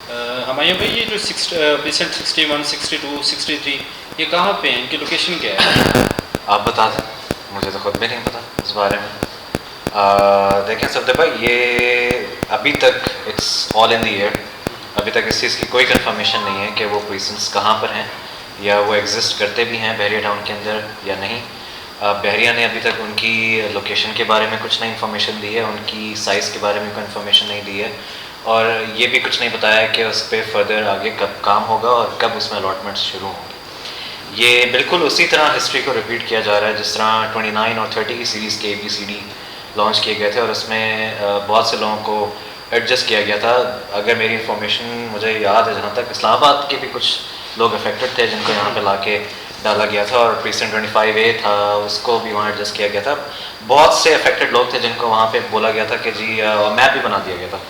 हमारे भाई ये जो पेशेंट 61, 62, 63 ये कहाँ पे हैं, इनकी लोकेशन क्या है? आप बता दें, मुझे तो खुद भी नहीं पता इस बारे में। देखें सफदर भाई, ये अभी तक it's all in the air. अभी तक इस चीज़ की कोई कंफर्मेशन नहीं है कि वो पेशेंट्स कहाँ पर हैं या वो एग्जिस्ट करते भी हैं बहरिया टाउन के अंदर या नहीं। बहरिया ने अभी तक उनकी लोकेशन के बारे में कुछ नहीं इन्फॉर्मेशन दी है, उनकी साइज़ के बारे में कोई इन्फॉर्मेशन नहीं दी है, और ये भी कुछ नहीं बताया कि उस पर फर्दर आगे कब काम होगा और कब उसमें अलॉटमेंट्स शुरू होंगी। ये बिल्कुल उसी तरह हिस्ट्री को रिपीट किया जा रहा है जिस तरह 29 और 30 की सीरीज़ के ABCD लॉन्च किए गए थे और उसमें बहुत से लोगों को एडजस्ट किया गया था। अगर मेरी इंफॉर्मेशन मुझे याद है, जहाँ तक इस्लामाबाद के भी कुछ लोग अफेक्टेड थे जिनको यहाँ पे लाके डाला गया था, और प्रीसेंट 25A था उसको भी वहाँ एडजस्ट किया गया था। बहुत से अफेक्टेड लोग थे जिनको वहाँ पे बोला गया था कि जी, और मैप भी बना दिया गया था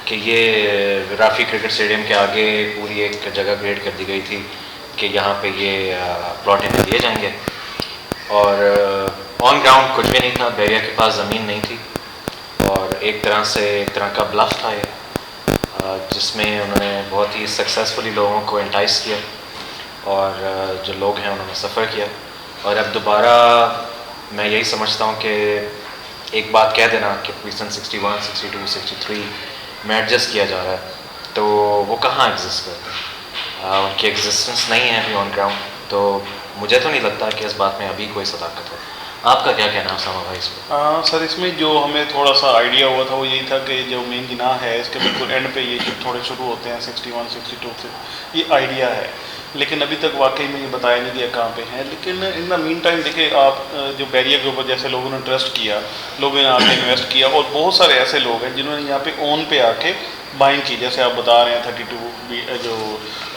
कि ये राफी क्रिकेट स्टेडियम के आगे पूरी एक जगह क्रिएट कर दी गई थी कि यहाँ पे ये प्लॉट इन्हें दिए जाएंगे। और ऑन ग्राउंड कुछ भी नहीं था, बहरिया के पास ज़मीन नहीं थी, और एक तरह का ब्लफ था ये, जिसमें उन्होंने बहुत ही सक्सेसफुली लोगों को एंटाइस किया और जो लोग हैं उन्होंने सफ़र किया। और अब दोबारा मैं यही समझता हूँ कि एक बात कह देना कि प्रीसेंट 61, 62, 63 में एडजस्ट किया जा रहा है, तो वो कहाँ एग्जिस्ट करते हैं? उनकी एग्जिस्टेंस नहीं है अभी ऑन ग्राउंड। तो मुझे तो नहीं लगता कि इस बात में अभी कोई सदाकत हो। आपका क्या कहना है उसामा भाई इस पर? सर, इसमें जो हमें थोड़ा सा आइडिया हुआ था वो यही था कि जो मेन जिना है इसके बिल्कुल एंड पे ये जो थोड़े शुरू होते हैं 61, 62 से, ये आइडिया है, लेकिन अभी तक वाकई में ये बताया नहीं गया कहाँ पे है। लेकिन इन द मीन टाइम देखिए आप, जो बैरिया के ऊपर जैसे लोगों ने ट्रस्ट किया, लोगों ने आके इन्वेस्ट किया, और बहुत सारे ऐसे लोग हैं जिन्होंने यहाँ पे ओन पे आके बाइंग की, जैसे आप बता रहे हैं 32 जो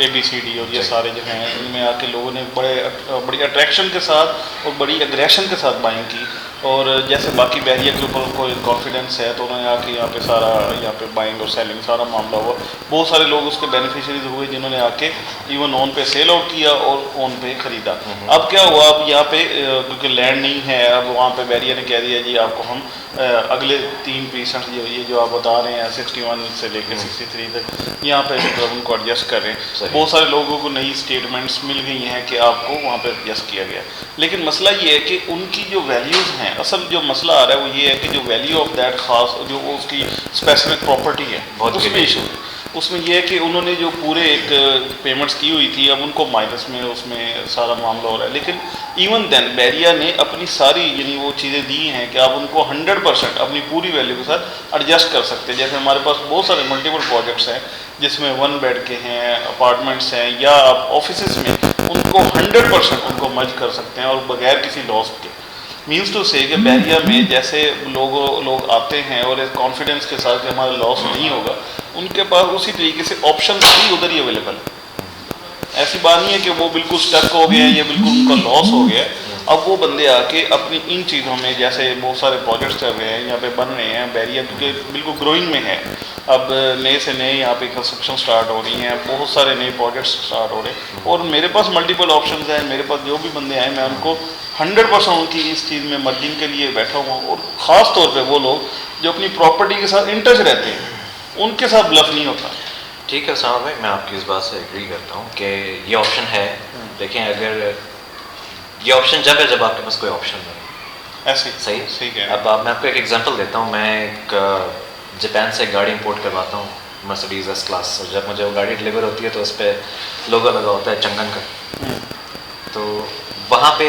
ABCD और ये सारे जो हैं, इनमें आके लोगों ने बड़ी अट्रैक्शन के साथ और बड़ी एग्रेशन के साथ बाइंग की। और जैसे बाकी बैरिया के ऊपर उनको कॉन्फिडेंस है तो उन्होंने आके यहाँ पे सारा बाइंग और सेलिंग सारा मामला हुआ। बहुत सारे लोग उसके बेनिफिशियरीज हुए जिन्होंने आके इवन ऑन पे सेल आउट किया और ऑन पे ख़रीदा। अब क्या हुआ, अब यहाँ पे क्योंकि लैंड नहीं है, अब वहाँ पे बैरिया ने कह दिया जी आपको हम अगले 3% जो आप बता रहे हैं 61 से लेकर 63 तक यहाँ पे उनको एडजस्ट कर रहे हैं। बहुत सारे लोगों को नई स्टेटमेंट्स मिल गई हैं कि आपको वहाँ पे एडजस्ट किया गया। लेकिन मसला ये है कि उनकी जो वैल्यूज़ हैं, असल जो मसला आ रहा है वो ये है कि जो वैल्यू ऑफ दैट खास जो उसकी स्पेसिफिक प्रॉपर्टी है उसमें इशू है। उसमें यह है कि उन्होंने जो पूरे एक पेमेंट्स की हुई थी, अब उनको माइनस में उसमें सारा मामला हो रहा है। लेकिन इवन देन बैरिया ने अपनी सारी यानी वो चीज़ें दी हैं कि आप उनको 100% अपनी पूरी वैल्यू के साथ एडजस्ट कर सकते हैं। जैसे हमारे पास बहुत सारे मल्टीपल प्रोजेक्ट्स हैं जिसमें 1 बेड के हैं, अपार्टमेंट्स हैं, या आप ऑफिस में उनको 100% उनको मर्ज कर सकते हैं और बगैर किसी लॉस के। मीन्स टू से कि बैरिया में जैसे लोग आते हैं और एक कॉन्फिडेंस के साथ कि हमारा लॉस नहीं होगा, उनके पास उसी तरीके से ऑप्शन भी उधर ही अवेलेबल है। ऐसी बात नहीं है कि वो बिल्कुल स्टक हो गया है या बिल्कुल उनका लॉस हो गया है। अब वो बंदे आके अपनी इन चीज़ों में, जैसे बहुत सारे प्रोजेक्ट्स चल रहे हैं यहाँ पे बन रहे हैं, बैरिया क्योंकि बिल्कुल ग्रोइंग में है, अब नए से नए यहाँ पे कंस्ट्रक्शन स्टार्ट हो रही हैं, बहुत सारे नए प्रोजेक्ट्स स्टार्ट हो रहे हैं, और मेरे पास मल्टीपल ऑप्शंस हैं। मेरे पास जो भी बंदे आए मैं उनको 100% उनकी इस चीज़ में मर्जिंग के लिए बैठा हुआ हूँ। और ख़ास तौर पे वो लोग जो अपनी प्रॉपर्टी के साथ इन टच रहते हैं, उनके साथ ब्लफ नहीं होता। ठीक है उसामा भाई, मैं आपकी इस बात से एग्री करता हूँ कि ये ऑप्शन है। देखें, अगर ये ऑप्शन जब है जब आपके पास कोई ऑप्शन नहीं, ऐसे सही है। अब मैं आपको एक एग्जांपल देता हूँ। मैं एक जापान से गाड़ी इंपोर्ट करवाता हूँ, मर्सिडीज S क्लास। जब मुझे वो गाड़ी डिलीवर होती है तो उस पर लोगो लगा होता है चंगन का। तो वहाँ पे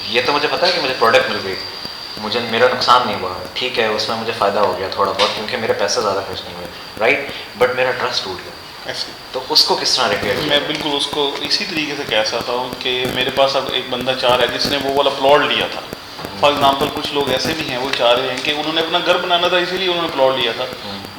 ये तो मुझे पता है कि मुझे प्रोडक्ट मिल गई, मुझे मेरा नुकसान नहीं हुआ, ठीक है, उसमें मुझे फ़ायदा हो गया थोड़ा बहुत क्योंकि मेरे पैसे ज़्यादा खर्च नहीं हुए, राइट। बट मेरा ट्रस्ट टूट गया। ऐसे तो उसको किस तरह रिपेयर किया? मैं बिल्कुल उसको इसी तरीके से कह सकता हूँ कि मेरे पास अब एक बंदा चाह रहा है जिसने वो वाला प्लॉट लिया था। फॉर एग्जांपल कुछ लोग ऐसे भी हैं, वो चाह रहे हैं कि उन्होंने अपना घर बनाना था इसीलिए उन्होंने प्लॉट लिया था।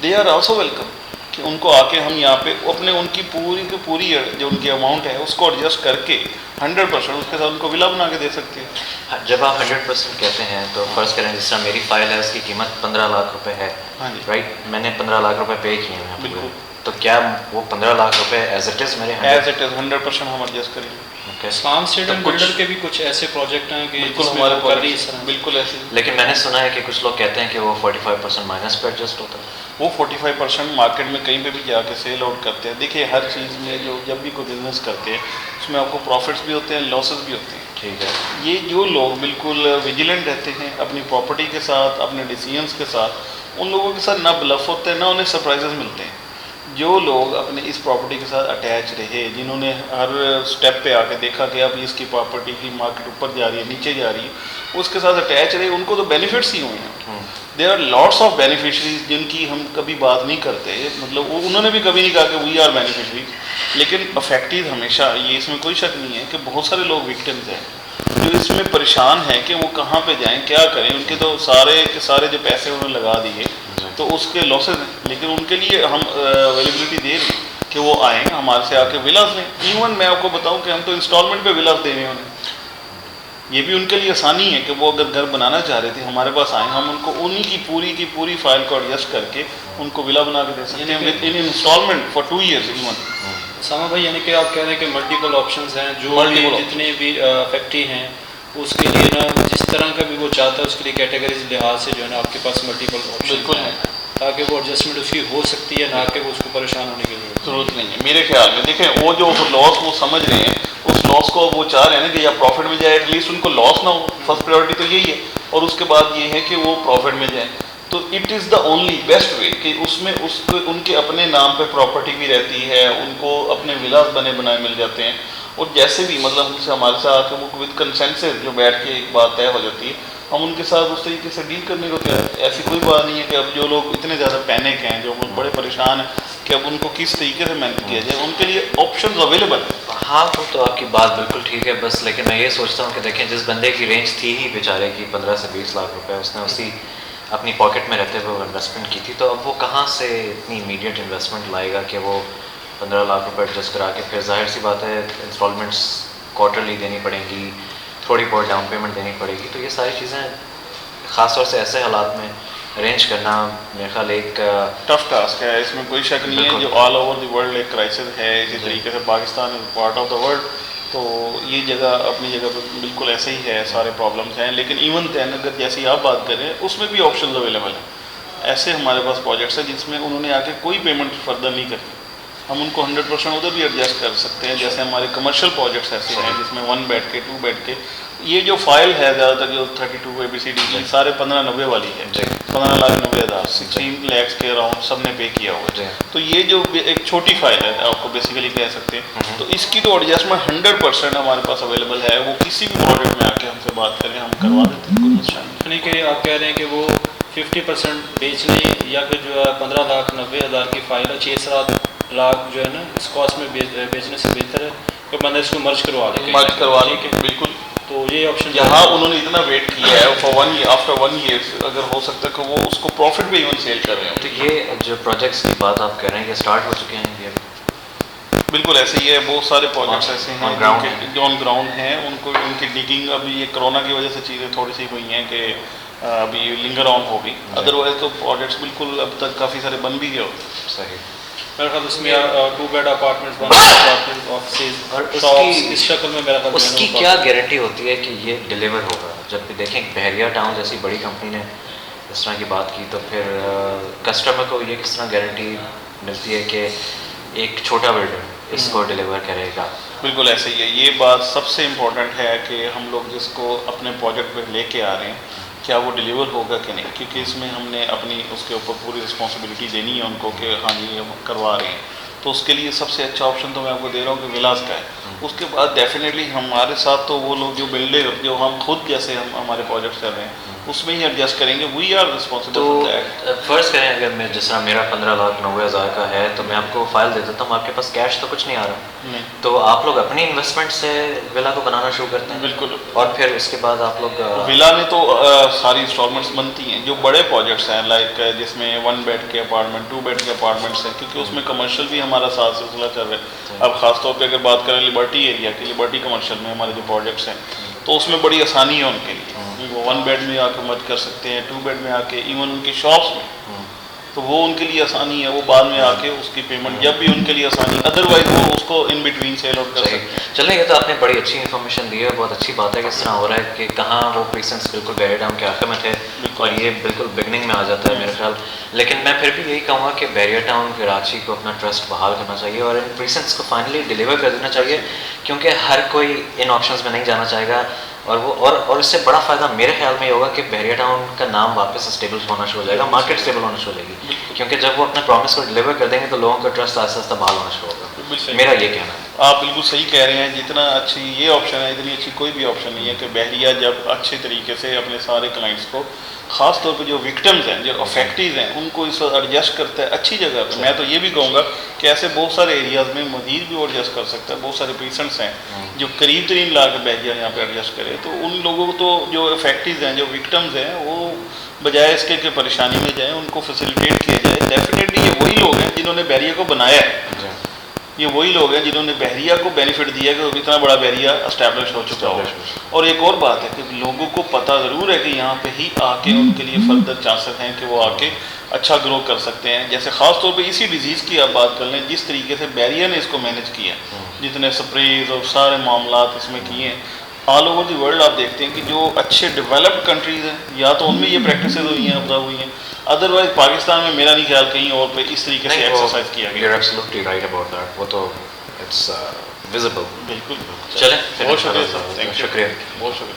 दे आर आल्सो वेलकम कि उनको आके हम यहाँ पे अपने उनकी पूरी की पूरी जो उनकी अमाउंट है उसको एडजस्ट करके 100% उसके साथ उनको विला बना के दे सकते हैं। जब आप 100% कहते हैं तो फ़र्ज़ करें जिस तरह मेरी फ़ाइल है उसकी कीमत 15 लाख रुपए है, हाँ जी, राइट। मैंने 15 लाख रुपए पे किए हैं बिल्कुल। तो क्या वो 15 लाख रुपए एज इट इज़ मेरे एज इट इज़ 100% हम एडजस्ट करेंगे। इस्लाम स्टेट एंड बिल्डर के भी कुछ ऐसे प्रोजेक्ट हैं कि बिल्कुल जिसमें हमारे वो कर रही है इस तरह। बिल्कुल ऐसे। लेकिन मैंने सुना है कि कुछ लोग कहते हैं कि वो 45% माइनस पे एडजस्ट होता है। वो 45% मार्केट में कहीं पे भी जाके सेल आउट करते हैं। देखिए हर चीज़ में जो जब भी कोई बिजनेस करते हैं उसमें आपको प्रॉफिट्स भी होते हैं, लॉसेस भी होते हैं। ठीक है। ये जो लोग बिल्कुल विजिलेंट रहते हैं अपनी प्रॉपर्टी के साथ, अपने डिसीजंस के साथ, उन लोगों के साथ ना ब्लफ होते हैं ना उन्हें सरप्राइजेस मिलते हैं। जो लोग अपने इस प्रॉपर्टी के साथ अटैच रहे, जिन्होंने हर स्टेप पे आके देखा कि अब इसकी प्रॉपर्टी की मार्केट ऊपर जा रही है, नीचे जा रही है, उसके साथ अटैच रहे, उनको तो बेनिफिट्स ही हुए हैं। There are lots of beneficiaries जिनकी हम कभी बात नहीं करते, मतलब उन्होंने भी कभी नहीं कहा कि वी आर बेनिफिशरीज, लेकिन अफेक्टेड हमेशा, ये इसमें कोई शक नहीं है कि बहुत सारे लोग विक्टिम्स हैं जो इसमें परेशान हैं कि वो कहाँ पे जाएं, क्या करें। उनके तो सारे के सारे जो पैसे उन्होंने लगा दिए तो उसके लॉसेज हैं, लेकिन उनके लिए हम अवेलेबिलिटी दे रहे हैं कि वो आएँ हमारे से आके विलास लें। इवन मैं आपको बताऊं कि हम तो इंस्टॉलमेंट पे विलास दे रहे हैं उन्हें। ये भी उनके लिए आसानी है कि वो अगर घर बनाना चाह रहे थे हमारे पास आए, हम उनको उन्हीं की पूरी फाइल को एडजस्ट करके उनको विला बना के दे सकते हैं with in installment for 2 years even. सामा भाई, यानी कि आप कह रहे हैं कि मल्टीपल ऑप्शंस हैं, जो जितने भी फैक्ट्री हैं उसके लिए ना जिस तरह का भी वो चाहता है उसके लिए कैटेगरीज लिहाज से जो है ना आपके पास मल्टीपल ऑप्शन हैं, ताकि वो एडजस्टमेंट उसकी हो सकती है, ना कि वो उसको परेशान होने की जरूरत नहीं है। मेरे ख्याल में देखें वो जो लॉस वो समझ रहे हैं, उस लॉस को वो चाह रहे हैं ना कि या प्रॉफिट में जाए, एटलीस्ट उनको लॉस ना हो। फर्स्ट प्रायोरिटी तो यही है, और उसके बाद ये है कि वो प्रॉफिट में जाए। तो it is the only best way कि उसमें उसको उनके अपने नाम पे प्रॉपर्टी भी रहती है, उनको अपने विलास बने बनाए मिल जाते हैं, और जैसे भी मतलब उनसे हमारे साथ वो विद कंसेंसस जो बैठ के एक बात तय हो जाती है, हम उनके साथ उस तरीके से डील करने को तैयार हैं। ऐसी कोई बात नहीं है कि अब जो लोग इतने ज़्यादा पैनिक हैं, जो बड़े परेशान हैं कि अब उनको किस तरीके से मैनेज किया जाए, उनके लिए ऑप्शंस अवेलेबल है। हाँ, वो तो आपकी बात बिल्कुल ठीक है, बस लेकिन मैं ये सोचता हूँ कि देखें जिस बंदे की रेंज थी ही बेचारे की 15 से 20 लाख रुपए, उसने उसी अपनी पॉकेट में रहते हुए इन्वेस्टमेंट की थी, तो अब वो कहाँ से इतनी इमीडिएट इन्वेस्टमेंट लाएगा कि वो 15 लाख रुपए एडजस्ट करा के फिर जाहिर सी बात है इंस्टॉलमेंट्स क्वार्टरली देनी पड़ेंगी, थोड़ी बहुत डाउन पेमेंट देनी पड़ेगी। तो ये सारी चीज़ें ख़ासतौर से ऐसे हालात में अरेंज करना मेरे ख्याल एक टफ टास्क है, इसमें कोई शक नहीं है। जो ऑल ओवर द वर्ल्ड एक क्राइसिस है, इसी तरीके से Pakistan is part of the world, तो ये जगह अपनी जगह पर बिल्कुल ऐसे ही है, सारे प्रॉब्लम्स हैं। लेकिन इवन दैन अगर जैसी आप बात करें उसमें भी ऑप्शंस अवेलेबल हैं। ऐसे हमारे पास प्रोजेक्ट्स हैं जिसमें उन्होंने आके कोई पेमेंट फर्दर नहीं करनी, हम उनको 100% उधर भी एडजस्ट कर सकते हैं। जैसे हमारे कमर्शियल प्रोजेक्ट्स ऐसे हैं जिसमें 1 बेड के 2 बेड के, ये जो फाइल है ज़्यादातर जो 32 ABCD की सारे 1590 वाली है, 15,90,000 16 lakhs के अराउंड सब ने पे किया हुआ है। तो ये जो एक छोटी फाइल है आपको बेसिकली कह सकते हैं, तो इसकी तो एडजस्टमेंट 100% हमारे पास अवेलेबल है। वो किसी भी प्रोजेक्ट में आके हमसे बात करें, हम करवा देते हैं, कोई मसला नहीं। यानी कि आप कह रहे हैं कि वो 50% बेच लें, या फिर जो है 15,90,000 की फाइल है 6-7 लाख जो है ना इस कॉस्ट में बेचने से बेहतर है कि बंदा इसको मर्ज करवा ले। मर्ज करवा लें, बिल्कुल। तो ये ऑप्शन यहाँ उन्होंने इतना वेट किया है फॉर 1 year, आफ्टर 1 year अगर हो सकता है कि वो उसको प्रॉफिट भी इवन सेल कर रहे हैं। तो ये जो प्रोजेक्ट्स की बात आप कह रहे हैं ये स्टार्ट हो चुके हैं ये? बिल्कुल ऐसे ही है, बहुत सारे प्रोजेक्ट्स ऐसे हैं जो ऑन ग्राउंड हैं, उनको उनकी डिगिंग अभी ये कोरोना की वजह से चीज़ें थोड़ी सी हुई हैं कि अभी लिंगर ऑन हो गई, अदरवाइज तो प्रोजेक्ट्स बिल्कुल अब तक काफ़ी सारे बन भी गए होते। सही। मेरे ख्याल उसमें 2 bed apartments, 1 bed apartment, offices और उसकी इस शक्ल में मेरा ख्याल उसकी क्या गारंटी होती है कि ये डिलीवर होगा? जब भी देखें बहरिया टाउन जैसी बड़ी कंपनी ने इस तरह की बात की, तो फिर कस्टमर को ये किस तरह गारंटी मिलती है कि एक छोटा बिल्डर इसको डिलीवर करेगा? बिल्कुल ऐसे ही है, ये बात सबसे इम्पोर्टेंट है कि हम लोग जिसको अपने प्रोजेक्ट पर लेके आ रहे हैं क्या वो डिलीवर होगा कि नहीं, क्योंकि इसमें हमने अपनी उसके ऊपर पूरी रिस्पॉन्सिबिलिटी देनी है उनको कि हाँ ये हम करवा रहे हैं। तो उसके लिए सबसे अच्छा ऑप्शन तो मैं आपको दे रहा हूँ कि विलास का है। उसके बाद डेफिनेटली हमारे साथ तो वो लोग जो बिल्डर जो हम खुद जैसे हम हमारे प्रोजेक्ट कर रहे हैं उसमें ही एडजस्ट करेंगे, we are responsible for that. First करें अगर मैं जिस तरह मेरा 15,90,000 का है तो मैं आपको फाइल दे देता हूँ, आपके पास कैश तो कुछ नहीं आ रहा नहीं, तो आप लोग अपनी इन्वेस्टमेंट से विला को बनाना शुरू करते हैं? बिल्कुल। और फिर उसके बाद आप लोग विला में तो सारी इंस्टॉलमेंट्स बनती हैं। जो बड़े प्रोजेक्ट्स हैं लाइक जिसमें 1 बेड के अपार्टमेंट 2 बेड के अपार्टमेंट्स हैं, क्योंकि उसमें कमर्शियल भी हमारा साथ सिलसिला चल रहा है। अब खासतौर पर अगर बात करें लिबर्टी एरिया की, लिबर्टी कमर्शियल में हमारे जो प्रोजेक्ट्स हैं तो उसमें बड़ी आसानी है उनके लिए, वो 1 बेड में आके मर्ज कर सकते हैं, 2 बेड में आके, इवन उनकी शॉप्स में। तो तो वो उनके लिए आसानी है, वो बाद में आके उसकी पेमेंट जब भी उनके लिए आसानी, अदरवाइज वो उसको इन बिटवीन सेल आउट कर सकते हैं। चलिए, ये तो आपने बड़ी अच्छी इन्फॉर्मेशन दी है, बहुत अच्छी बात है कि इस तरह हो रहा है कि कहाँ वो प्रीसेंट्स बिल्कुल बैरियर टाउन के आखिर में थे और ये बिल्कुल बिगनिंग में आ जाता है मेरे ख्याल। लेकिन मैं फिर भी यही कहूँगा कि बैरियर टाउन कराची को अपना ट्रस्ट बहाल करना चाहिए और इन प्रीसेंट्स को फाइनली डिलीवर कर देना चाहिए, क्योंकि हर कोई इन ऑप्शंस में नहीं जाना चाहेगा। और वो और इससे बड़ा फ़ायदा मेरे ख्याल में ये होगा कि बैरियर टाउन का नाम वापस स्टेबल होना शुरू हो जाएगा, मार्केट स्टेबल होना शुरू हो जाएगी, क्योंकि जब वो अपने प्रॉमिस को डिलीवर कर देंगे तो लोगों का ट्रस्ट आहिस्ता आहिस्ता बहाल होना शुरू होगा। मेरा ये कहना है। आप बिल्कुल सही कह रहे हैं, जितना अच्छी ये ऑप्शन है इतनी अच्छी कोई भी ऑप्शन नहीं है कि बहरिया जब अच्छे तरीके से अपने सारे क्लाइंट्स को, ख़ास तौर पे जो विक्टिम्स हैं, जो अफेक्टीज हैं, उनको इस वक्त एडजस्ट करता है अच्छी जगह पे। मैं तो ये भी कहूँगा कि ऐसे बहुत सारे एरियाज़ में मजीद भी एडजस्ट कर सकता है। बहुत सारे पेशेंट्स हैं जो करीब तरीन ला के बहरिया यहाँ पे एडजस्ट करे, तो उन लोगों को तो जो अफेक्टीज हैं, जो विक्टिम्स हैं, वो बजाय इसके कि परेशानी में जाए उनको फैसिलिटेट किया जाए। डेफिनेटली ये वही लोग हैं जिन्होंने बहरिया को बनाया है, ये वही लोग हैं जिन्होंने बहरिया को बेनिफिट दिया कि इतना बड़ा बहरिया एस्टैब्लिश हो चुका हो। और एक और बात है कि लोगों को पता ज़रूर है कि यहाँ पे ही आके उनके लिए फर्दर चांसेस हैं कि वो आके अच्छा ग्रो कर सकते हैं। जैसे ख़ास तौर पे इसी डिजीज़ की आप बात कर लें, जिस तरीके से बहरिया ने इसको मैनेज किया, जितने स्प्रेज और सारे मामला इसमें किए हैं, ऑल ओवर द वर्ल्ड आप देखते हैं कि जो अच्छे डेवलप्ड कंट्रीज़ हैं या तो उनमें ये प्रैक्टिस हुई हैं, अपना हुई हैं, अदरवाइज पाकिस्तान में मेरा नहीं ख्याल कहीं और पे इस तरीके से एक्सरसाइज किया गया। You're absolutely right about that. वो तो it's visible. बिल्कुल। चलें, बहुत शुक्रिया सर, थैंक यू, शुक्रिया। बहुत शुक्रिया।